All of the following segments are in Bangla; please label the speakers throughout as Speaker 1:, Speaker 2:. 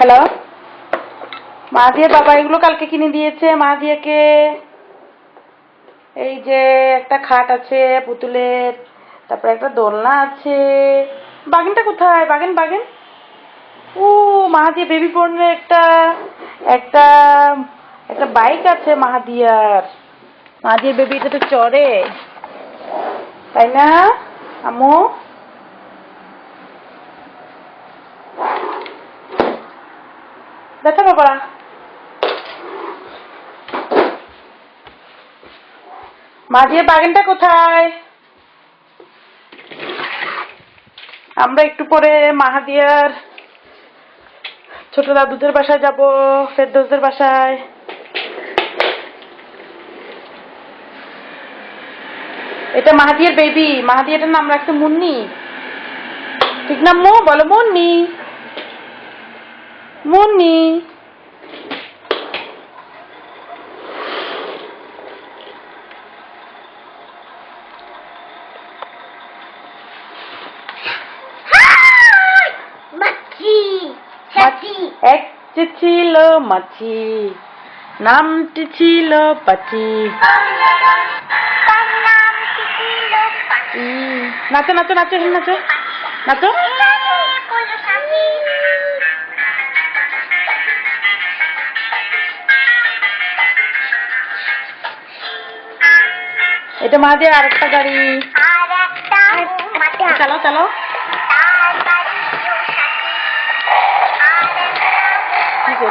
Speaker 1: হ্যালো, মাহাদিয়ার বাবা এগুলো কালকে কিনে দিয়েছে। মাহাদিয়াকে এই যে একটা খাট আছে পুতুলের, তারপরে একটা দোলনা আছে। বাগিনটা কোথায়? বাগিন বাগিন। ও মাহাদিয়া বেবি পড়নের একটা একটা একটা বাইক আছে মাহাদিয়ার। মাহাদিয়ার বেবি এটাতে চড়ে, তাই না আম্মু? দেখো বাবা, মাহাদিয়ার বাগিনটা কোথায়? আমরা একটু পরে মাহাদিয়ার ছোট দাদুদের বাসায় যাব, ফেরদৌসদের বাসায়। এটা মাহাদিয়ার বেবি। মাহাদিয়াটার নাম রাখছে মুন্নি, ঠিক না মো? বলো মুন্নি, মুন্নি। এক ছিল মাছি, নামটি ছিল পাচি। নাচো নাচো নাচো, নাচো নাচো। এটা মাহাদিয়ার আরেকটা গাড়ি। চালাও চালাও। নাচো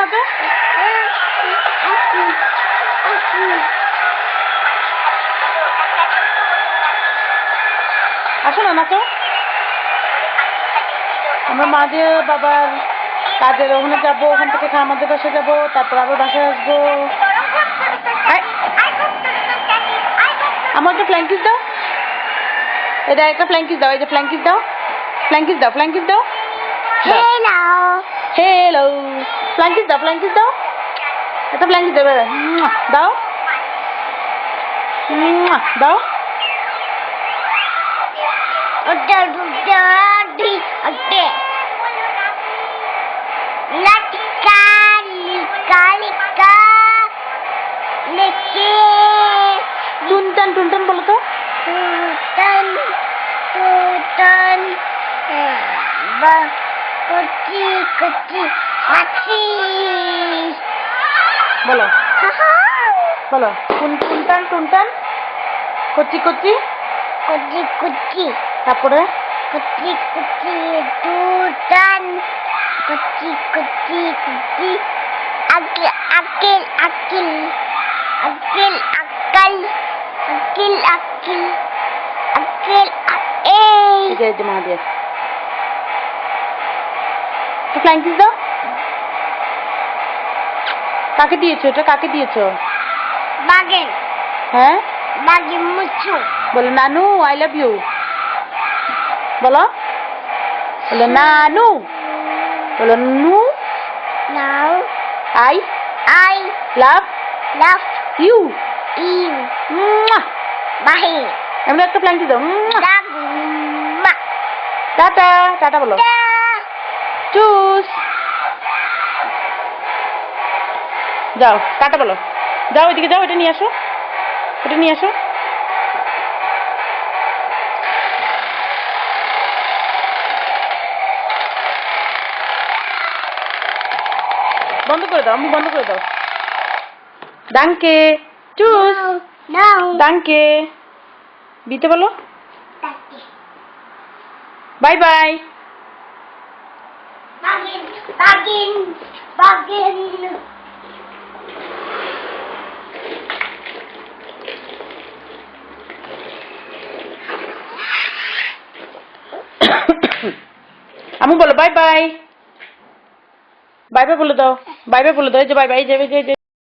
Speaker 1: নাচো। আসো না নাচো। আমরা মাহাদিয়ার বাবার কাজের ওখানে যাবো, ওখান থেকে আমাদের বাসায় যাবো, তারপর আবার বাসায় আসবো। আমার একটা ফ্ল্যাঙ্কিস দাও, এটা একটা ফ্ল্যাঙ্কিস দাও, এই যে ফ্ল্যাঙ্কিস দাও, ফ্ল্যাঙ্কিস দাও, ফ্ল্যাঙ্কিস দাও।
Speaker 2: হ্যালো
Speaker 1: হ্যালো, ফ্ল্যাঙ্কিস দাও, ফ্ল্যাঙ্কিস দাও, একটা ফ্ল্যাঙ্কিস দেবে দাও, দাও। টুনটান টুনটান বলো তো। বলো বলো, টুনটান টুনটান, কচি কচি
Speaker 2: কুচি কুচি,
Speaker 1: তারপরে
Speaker 2: কুচি কুচি টুটান, কুচি কুচি কুচি, আকিল আকিল আকিল আকিল আকাল, আকিল আকিল আকিল এই
Speaker 1: যে মাহাদিয়া ফ্ল্যাঙ্কিস দাও। কাকে দিয়েছো এটা? কাকে দিয়েছো?
Speaker 2: বাগেন।
Speaker 1: হ্যাঁ
Speaker 2: বাগেন মুচু।
Speaker 1: বলো নানু আই লাভ ইউ। বলো বলো নানু, বলো নু।
Speaker 2: Now
Speaker 1: I
Speaker 2: I
Speaker 1: love
Speaker 2: love
Speaker 1: you.
Speaker 2: You বাহি।
Speaker 1: আমরা একটা ফ্ল্যাঙ্কিস দাও।
Speaker 2: দাগমা
Speaker 1: টাটা টাটা বলো। চুস যাও, টাটা বলো। যাও ওইদিকে যাও, এটা নিয়ে আসো, এটা নিয়ে আসো। বন্ধ করে দাও, আমি বন্ধ করে দাও। ডাঙ্কে চুস,
Speaker 2: নাও
Speaker 1: ডাঙ্কে দিতে বলো। Bye bye.
Speaker 2: বাগেন বাগেন বাগেন।
Speaker 1: আমি বলো বাই বাই। বাই বাই বলে দাও, বাই বাই বলে দাও। এই যে বাই বাই, এই যে